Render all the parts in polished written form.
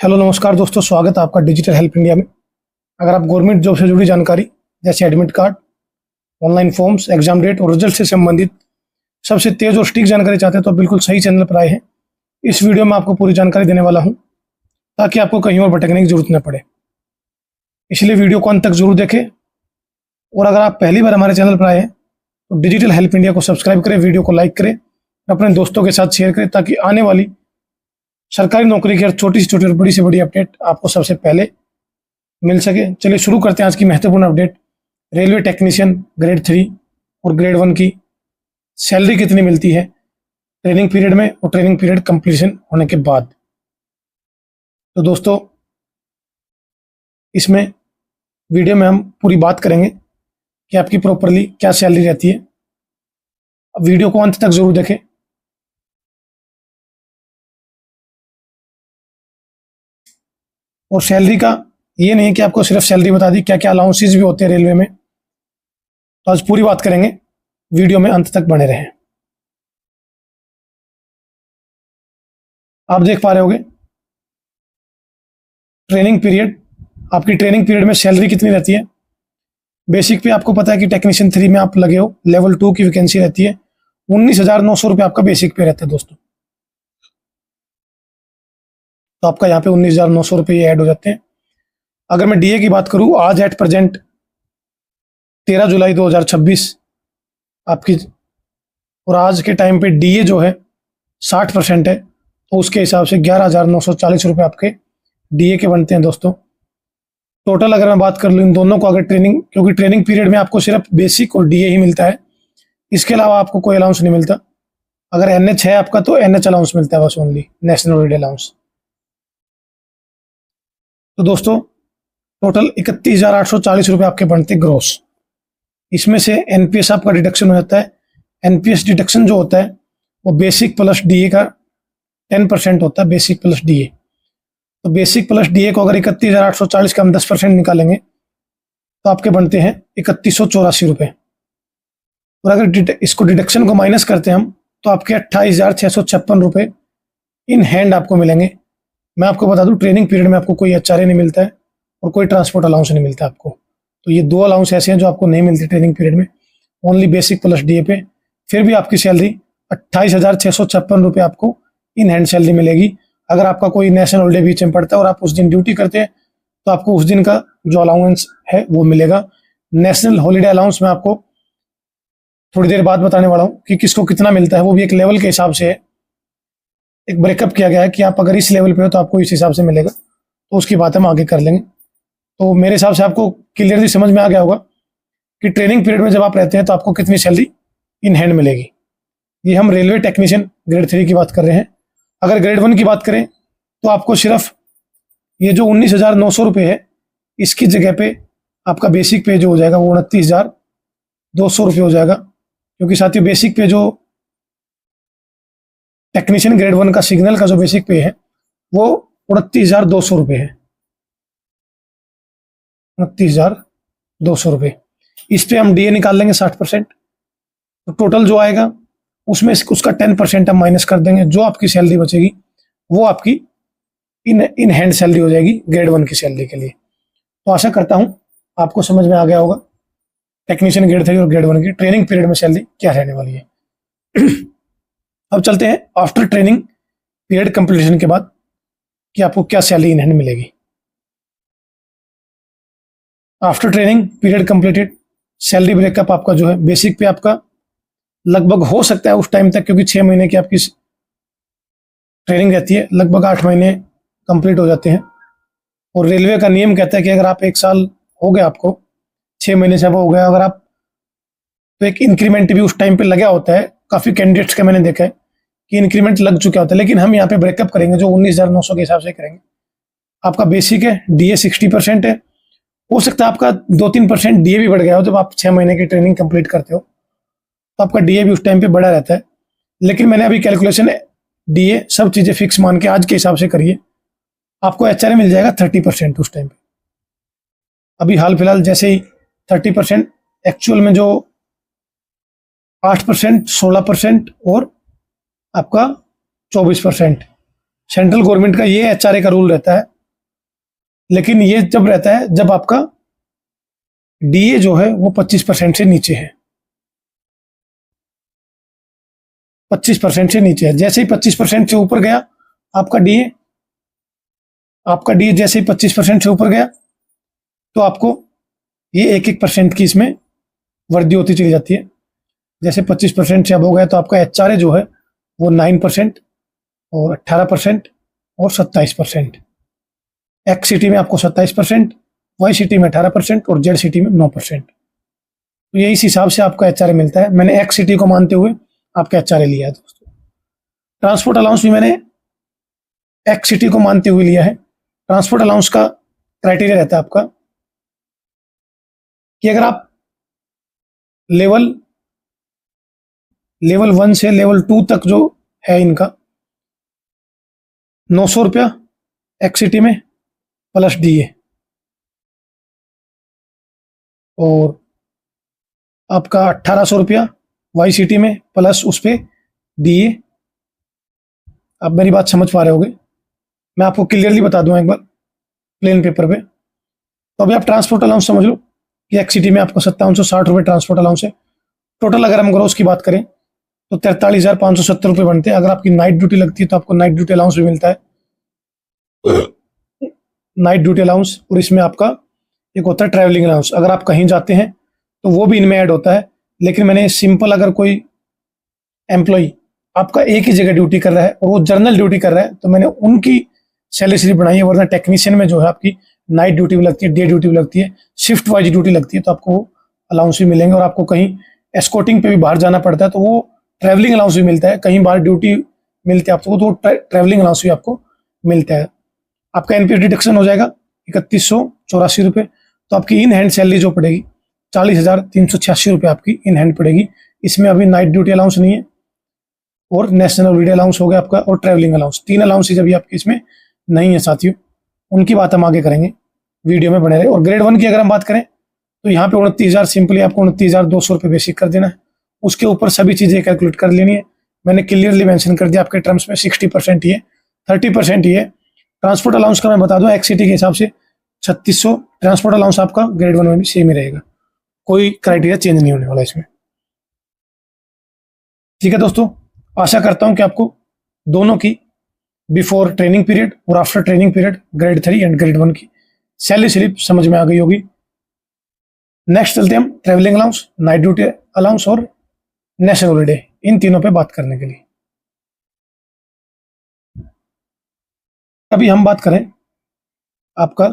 Hello नमस्कार दोस्तों, स्वागत है आपका डिजिटल हेल्प इंडिया में। अगर आप गवर्नमेंट जॉब से जुड़ी जानकारी जैसे admit card, online forms, exam date और रिजल्ट से संबंधित सबसे तेज और सटीक जानकारी चाहते हैं तो बिल्कुल सही चैनल पर आए हैं। इस वीडियो में आपको पूरी जानकारी देने वाला हूं ताकि आपको कहीं और भटकने की जरूरत न पड़े। इसलिए वीडियो को अंत तक जरूर देखें और अगर आप पहली बार हमारे चैनल पर आए हैं तो डिजिटल हेल्प इंडिया को सब्सक्राइब करें, वीडियो को लाइक करें, अपने दोस्तों के साथ शेयर करें ताकि आने वाली सरकारी नौकरी की हर छोटी से छोटी और बड़ी से बड़ी अपडेट आपको सबसे पहले मिल सके। चलिए शुरू करते हैं आज की महत्वपूर्ण अपडेट। रेलवे टेक्नीशियन ग्रेड 3 और ग्रेड 1 की सैलरी कितनी मिलती है ट्रेनिंग पीरियड में और ट्रेनिंग पीरियड कंप्लीशन होने के बाद। तो दोस्तों, इसमें वीडियो में हम पूरी बात करेंगे कि आपकी प्रॉपरली क्या सैलरी रहती है। अब वीडियो को अंत तक जरूर देखें। और सैलरी का ये नहीं कि आपको सिर्फ सैलरी बता दी, क्या क्या अलाउंसेस भी होते हैं रेलवे में, तो आज पूरी बात करेंगे। वीडियो में अंत तक बने रहें। आप देख पा रहे होंगे ट्रेनिंग पीरियड, आपकी ट्रेनिंग पीरियड में सैलरी कितनी रहती है। बेसिक पे आपको पता है कि टेक्नीशियन 3 में आप लगे हो, लेवल 2 की वैकेंसी रहती है। 19,900 रुपये आपका बेसिक पे रहता है दोस्तों। तो आपका यहाँ पे 19,900 रुपये ऐड हो जाते हैं। अगर मैं डीए की बात करूं, आज एट प्रेजेंट 13 जुलाई 2026 आपकी, और आज के टाइम पे डीए जो है 60% है, तो उसके हिसाब से 11,940 रुपये आपके डीए के बनते हैं दोस्तों। टोटल अगर मैं बात कर लूँ इन दोनों को, अगर ट्रेनिंग, क्योंकि ट्रेनिंग पीरियड में आपको सिर्फ बेसिक और डीए ही मिलता है, इसके अलावा आपको कोई अलाउंस नहीं मिलता। अगर एनएच है आपका तो एनएच अलाउंस मिलता है बस, ओनली नेशनल हॉलीडे अलाउंस। तो दोस्तों टोटल 31,840 रुपये आपके बनते ग्रोस। इसमें से एनपीएस आपका डिडक्शन हो जाता है। एनपीएस डिडक्शन जो होता है वो बेसिक प्लस डीए का 10% होता है, बेसिक प्लस डीए। तो बेसिक प्लस डीए को अगर 31,840 का हम 10% निकालेंगे तो आपके बनते हैं 3,184 रुपये। और अगर इसको डिडक्शन को माइनस करते हैं हम तो आपके 28,656 रुपये इन हैंड आपको मिलेंगे। मैं आपको बता दूं, ट्रेनिंग पीरियड में आपको कोई एचआरए नहीं मिलता है और कोई ट्रांसपोर्ट अलाउंस नहीं मिलता आपको। तो ये दो अलाउंस ऐसे हैं जो आपको नहीं मिलती ट्रेनिंग पीरियड में, ओनली बेसिक प्लस डीए पे। फिर भी आपकी सैलरी 28,656 रुपये आपको इन हैंड सैलरी मिलेगी। अगर आपका कोई नेशनल हॉलीडे बीच में पड़ता है और आप उस दिन ड्यूटी करते हैं तो आपको उस दिन का जो अलाउंस है वो मिलेगा। नेशनल हॉलीडे अलाउंस में आपको थोड़ी देर बाद बताने वाला हूँ कि किसको कितना मिलता है। वो भी एक लेवल के हिसाब से है, एक ब्रेकअप किया गया है कि आप अगर इस लेवल पे हो तो आपको इस हिसाब से मिलेगा। तो उसकी बात हम आगे कर लेंगे। तो मेरे हिसाब से आपको क्लियरली समझ में आ गया होगा कि ट्रेनिंग पीरियड में जब आप रहते हैं तो आपको कितनी सैलरी इन हैंड मिलेगी। ये हम रेलवे टेक्नीशियन ग्रेड 3 की बात कर रहे हैं। अगर ग्रेड 1 की बात करें तो आपको सिर्फ ये जो 19,900 रुपये है, इसकी जगह पे आपका बेसिक पे जो हो जाएगा वो 29,200 रुपये हो जाएगा। क्योंकि साथ ही बेसिक पे जो टेक्नीशियन ग्रेड 1 का सिग्नल का जो बेसिक पे है वो 29,200 रुपये है। 29,200 रुपये। इस पे हम डीए निकाल लेंगे 60%। तो टोटल जो आएगा उसमें उसका 10% हम माइनस कर देंगे। जो आपकी सैलरी बचेगी वो आपकी इन हैंड सैलरी हो जाएगी ग्रेड 1 की सैलरी के लिए। तो आशा करता हूं आपको समझ में आ गया होगा टेक्नीशियन ग्रेड 3 और ग्रेड 1 की ट्रेनिंग पीरियड में सैलरी क्या रहने वाली है। अब चलते हैं आफ्टर ट्रेनिंग पीरियड कंप्लीशन के बाद कि आपको क्या सैलरी इन हैंड मिलेगी। After training period completed, salary breakup आपका जो है, बेसिक पे आपका लगभग हो सकता है उस टाइम तक, क्योंकि 6 महीने की आपकी ट्रेनिंग रहती है, लगभग 8 महीने कंप्लीट हो जाते हैं। और रेलवे का नियम कहता है कि अगर आप 1 साल हो गया, आपको 6 महीने से अब हो गया अगर आप, तो एक इंक्रीमेंट भी उस टाइम पे लगा होता है। काफ़ी कैंडिडेट्स का मैंने देखा है कि इंक्रीमेंट लग चुका होता है। लेकिन हम यहाँ पे ब्रेकअप करेंगे जो 19,900 के हिसाब से करेंगे। आपका बेसिक है, डीए 60% है। हो सकता है आपका 2-3% डीए भी बढ़ गया हो जब आप 6 महीने की ट्रेनिंग कंप्लीट करते हो, तो आपका डीए भी उस टाइम पे बढ़ा रहता है। लेकिन मैंने अभी कैलकुलेशन डीए सब चीज़ें फिक्स मान के आज के हिसाब से करिए, आपको एचआरए मिल जाएगा 30% उस टाइम पे। अभी हाल फिलहाल जैसे ही 30%, एक्चुअल में जो 8%, 16% और आपका 24%, सेंट्रल गवर्नमेंट का ये एचआरए का रूल रहता है, लेकिन ये जब रहता है जब आपका डीए जो है वो 25% से नीचे है। 25% से नीचे है। जैसे ही 25% से ऊपर गया आपका डीए, जैसे ही 25% से ऊपर गया तो आपको ये 1-1% की इसमें वृद्धि होती चली जाती है। जैसे 25% से अब हो गया तो आपका एचआरए जो है वो 9% और 18% और 27%। एक्स सिटी में आपको 27%, वाई सिटी में 18% और जेड सिटी में 9%। तो ये इस हिसाब से आपका एचआरए मिलता है। मैंने एक्स सिटी को मानते हुए आपका एचआरए लिया है दोस्तों। ट्रांसपोर्ट अलाउंस भी मैंने एक्स सिटी को मानते हुए लिया है। ट्रांसपोर्ट अलाउंस का क्राइटेरिया रहता है आपका कि अगर आप लेवल 1 से लेवल 2 तक जो है इनका 900 रुपया एक्स सिटी में प्लस डीए, और आपका 1800 रुपया वाई सिटी में प्लस उस पर डीए। आप मेरी बात समझ पा रहे होगे, मैं आपको क्लियरली बता दूं एक बार प्लेन पेपर पे। तो अभी आप ट्रांसपोर्ट अलाउंस समझ लो कि एक्स सिटी में आपको 5760 रुपये ट्रांसपोर्ट अलाउंस है। टोटल अगर हम ग्रोस की बात करें तो 43,570 रुपये बनते हैं। अगर आपकी नाइट ड्यूटी लगती है तो आपको नाइट ड्यूटी अलाउंस भी मिलता है, नाइट ड्यूटी अलाउंस। और इसमें आपका एक होता है ट्रैवलिंग अलाउंस, अगर आप कहीं जाते हैं तो वो भी इनमें ऐड होता है। लेकिन मैंने सिंपल, अगर कोई एम्प्लॉय आपका एक ही जगह ड्यूटी कर रहा है और वो जर्नल ड्यूटी कर रहा है तो मैंने उनकी सैलरी स्लिप बनाई है। वरना टेक्नीशियन में जो है आपकी नाइट ड्यूटी भी लगती है, डे ड्यूटी भी लगती है, शिफ्ट वाइज ड्यूटी लगती है, तो आपको अलाउंस भी मिलेंगे। और आपको कहीं एस्कॉर्टिंग पे भी बाहर जाना पड़ता है तो वो ट्रैवलिंग अलाउंस भी मिलता है। कहीं बाहर ड्यूटी मिलती है आपको तो ट्रैवलिंग अलाउंस भी आपको मिलता है। आपका एनपीएस डिडक्शन हो जाएगा 3184 रुपये। तो आपकी इन हैंड सैलरी जो पड़ेगी 40,386 रुपये आपकी इन हैंड पड़ेगी। इसमें अभी नाइट ड्यूटी अलाउंस नहीं है, और नेशनल हॉलीडे अलाउंस हो गया आपका, और ट्रैवलिंग अलाउंस। 3 अलाउंसेज अभी आपके इसमें नहीं है साथियों, उनकी बात हम आगे करेंगे, वीडियो में बने रहे। और ग्रेड 1 की अगर हम बात करें तो यहाँ पे 29,000, सिंपली आपको 29,200 रुपये बेसिक कर देना है। उसके ऊपर सभी चीज़ें कैलकुलेट कर लेनी है। मैंने क्लियरली मेंशन कर दिया आपके टर्म्स में 60% ये, 30% ये। ट्रांसपोर्ट अलाउंस का मैं बता दूं एक्स सिटी के हिसाब से 3600 ट्रांसपोर्ट अलाउंस आपका ग्रेड 1 में भी सेम ही रहेगा, कोई क्राइटेरिया चेंज नहीं होने वाला इसमें। ठीक है दोस्तों, आशा करता हूं कि आपको दोनों की बिफोर ट्रेनिंग पीरियड और after training period grade 3 and grade 1 की सैलरी स्लिप समझ में आ गई होगी। नेक्स्ट चलते हैं हम travelling allowance, night duty allowance और नेशनल हॉलीडे, इन तीनों पे बात करने के लिए। अभी हम बात करें आपका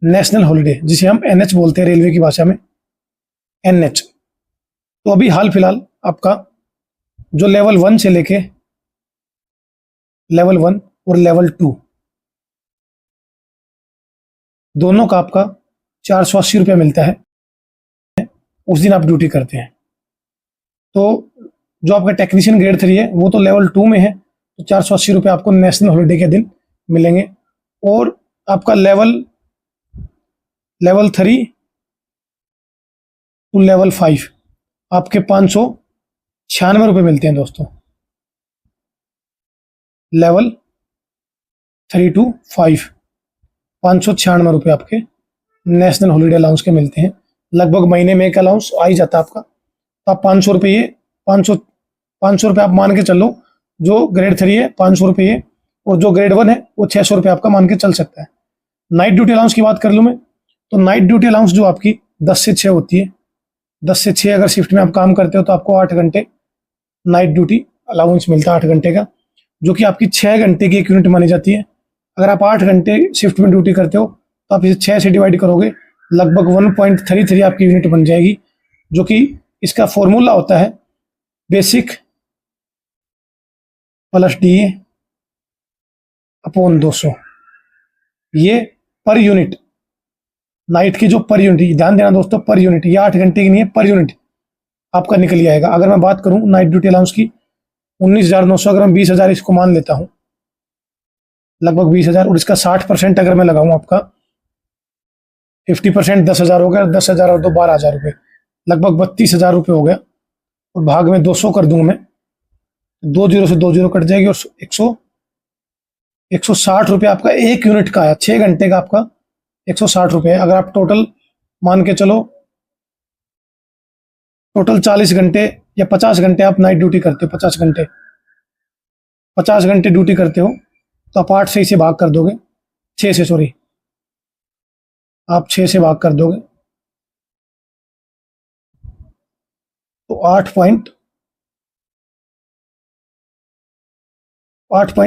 नेशनल हॉलीडे, जिसे हम एनएच बोलते हैं रेलवे की भाषा में, एनएच। तो अभी हाल फिलहाल आपका जो लेवल 1 से लेके लेवल 1 और लेवल 2 दोनों का आपका 480 रुपये मिलता है उस दिन आप ड्यूटी करते हैं। तो जो आपका टेक्नीशियन ग्रेड 3 है वो तो लेवल 2 में है, तो 480 रुपये आपको नेशनल हॉलीडे के दिन मिलेंगे। और आपका लेवल 3 टू लेवल 5 आपके 596 रुपये मिलते हैं दोस्तों। लेवल 3 टू 5 596 रुपये आपके नेशनल हॉलीडे अलाउंस के मिलते हैं। लगभग महीने में एक अलाउंस आ ही जाता है आपका। तो आप 500 रुपये, ये 500 रुपये आप मान के चलो, जो ग्रेड 3 है 500 रुपये ये, और जो ग्रेड 1 है वो 600 रुपये आपका मान के चल सकता है। नाइट ड्यूटी अलाउंस की बात कर लूँ मैं, तो नाइट ड्यूटी अलाउंस जो आपकी 10 से 6 होती है, 10 से 6 अगर शिफ्ट में आप काम करते हो तो आपको 8 घंटे नाइट ड्यूटी अलाउंस मिलता है, 8 घंटे का, जो कि आपकी 6 घंटे की एक यूनिट मानी जाती है। अगर आप 8 घंटे शिफ्ट में ड्यूटी करते हो तो आप इसे 6 से डिवाइड करोगे, लगभग 1.33 आपकी यूनिट बन जाएगी, जो कि इसका फॉर्मूला होता है बेसिक प्लस डीए अपॉन 200। ये पर यूनिट, नाइट की जो पर यूनिट, ध्यान देना दोस्तों, पर यूनिट, ये 8 घंटे की नहीं है, पर यूनिट आपका निकल आएगा। अगर मैं बात करूं नाइट ड्यूटी अलाउंस की 19,900, अगर मैं 20,000 इसको मान लेता हूं, लगभग 20,000, और इसका 60% अगर मैं लगाऊं आपका 50%, 10,000 हो गया, 10,000 और 12,000 रुपये, लगभग 32,000 रुपये हो गया। और भाग में 200 कर दूंगा मैं, 2 जीरो से 2 जीरो कट जाएगी और 160 रुपये आपका 1 यूनिट का है, 6 घंटे का आपका 160 रुपये। अगर आप टोटल मान के चलो, टोटल 40 घंटे या 50 घंटे आप नाइट ड्यूटी करते हो, 50 घंटे ड्यूटी करते हो, तो आप 8 से इसे भाग कर दोगे, 6 से, सॉरी, आप 6 से भाग कर दोगे तो 8 पॉइंट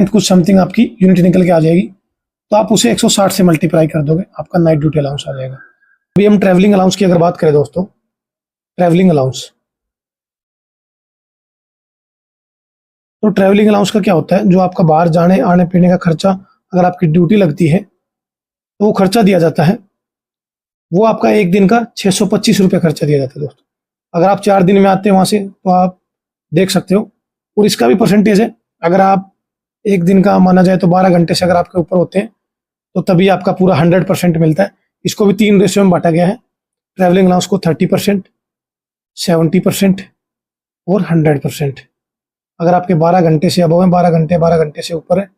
कुछ समथिंग आपकी यूनिट निकल के आ जाएगी। तो आप उसे 160 से मल्टीप्लाई कर दोगे, आपका नाइट ड्यूटी अलाउंस आ जाएगा। अभी हम ट्रैवलिंग अलाउंस की अगर बात करें दोस्तों, ट्रैवलिंग अलाउंस, तो ट्रैवलिंग अलाउंस का क्या होता है, जो आपका बाहर जाने आने पीने का खर्चा अगर आपकी ड्यूटी लगती है तो वो खर्चा दिया जाता है। वो आपका एक दिन का 625 रुपये खर्चा दिया जाता है दोस्तों। अगर आप 4 दिन में आते हैं वहाँ से तो आप देख सकते हो, और इसका भी परसेंटेज है। अगर आप एक दिन का माना जाए तो 12 घंटे से अगर आपके ऊपर होते हैं तो तभी आपका पूरा 100% मिलता है। इसको भी 3 रेशियो में बांटा गया है, ट्रैवलिंग अलाउंस को 30%, 70% और 100%। अगर आपके 12 घंटे से अबव है, 12 घंटे से ऊपर है तो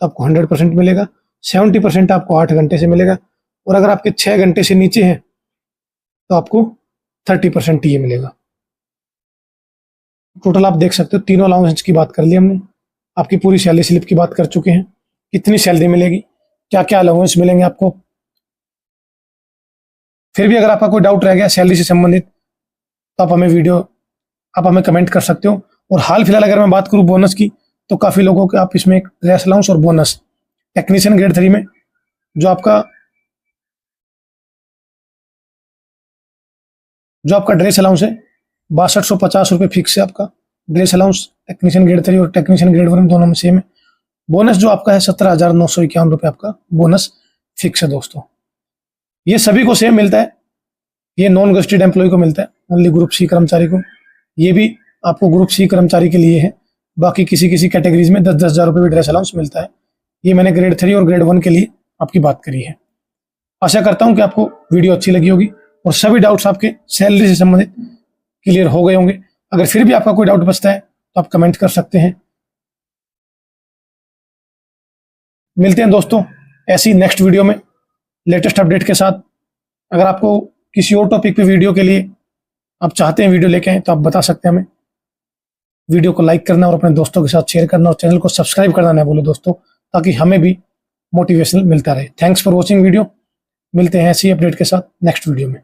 आपको 100% मिलेगा, 70% आपको 8 घंटे से मिलेगा, और अगर आपके 6 घंटे से नीचे हैं तो आपको 30% ये मिलेगा। टोटल आप देख सकते हो, तीनों अलाउंस की बात कर ली हमने, आपकी पूरी सैलरी स्लिप की बात कर चुके हैं, कितनी सैलरी मिलेगी, क्या क्या अलाउंस मिलेंगे आपको। फिर भी अगर आपका कोई डाउट रह गया सैलरी से संबंधित तो आप हमें कमेंट कर सकते हो। और हाल फिलहाल अगर मैं बात करूं बोनस की, तो काफ़ी लोगों के आप इसमें ड्रेस अलाउंस और बोनस टेक्नीशियन ग्रेड 3 में जो आपका ड्रेस अलाउंस है 6250 रुपये फिक्स है आपका ड्रेस अलाउंस। टेक्नीशियन ग्रेड 3 और टेक्नीशियन ग्रेड 1 दोनों में सेम है। बोनस जो आपका है 17,951 रुपये आपका बोनस फिक्स है दोस्तों। ये सभी को सेम मिलता है, ये नॉन गस्टेड एम्प्लॉय को मिलता है, ओनली ग्रुप सी कर्मचारी को। ये भी आपको ग्रुप सी कर्मचारी के लिए है। बाकी किसी कैटेगरीज में 10-10 हज़ार रुपये भी ड्रेस अलाउंस मिलता है। ये मैंने ग्रेड 3 और ग्रेड 1 के लिए आपकी बात करी है। आशा करता हूँ कि आपको वीडियो अच्छी लगी होगी और सभी डाउट्स आपके सैलरी से संबंधित क्लियर हो गए होंगे। अगर फिर भी आपका कोई डाउट बचता है तो आप कमेंट कर सकते हैं। मिलते हैं दोस्तों ऐसी नेक्स्ट वीडियो में लेटेस्ट अपडेट के साथ। अगर आपको किसी और टॉपिक पे वीडियो के लिए आप चाहते हैं वीडियो लेके आए तो आप बता सकते हैं हमें। वीडियो को लाइक करना और अपने दोस्तों के साथ शेयर करना और चैनल को सब्सक्राइब करना ना भूलो दोस्तों, ताकि हमें भी मोटिवेशन मिलता रहे। Thanks for watching video. मिलते हैं ऐसी अपडेट के साथ नेक्स्ट वीडियो में।